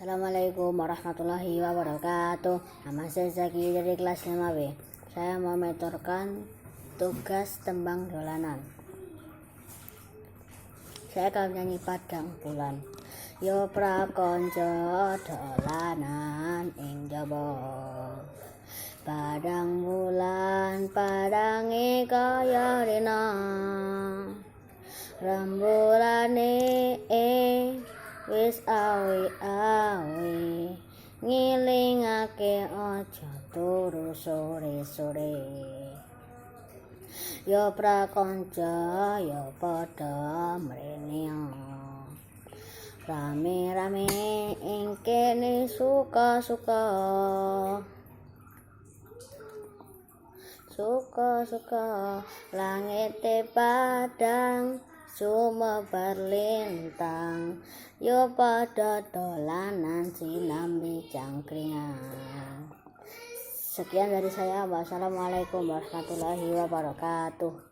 Assalamualaikum warahmatullahi wabarakatuh. Nama saya Zaki dari kelas 5B. Saya memetorkan tugas tembang dolanan. Saya akan menyanyi Padang Bulan. Yo prakonco dolanan ing jaba, padang bulan padange kaya rena, rembulane wis awi-awi, ngilingake aja turu sore-sore. Yo prakonco yo padha mrene, rame-rame ing kene suka-suka, langite padang sumebar lintang, yo pada dolanan sinambi cangkringan. Sekian dari saya. Wassalamualaikum warahmatullahi wabarakatuh.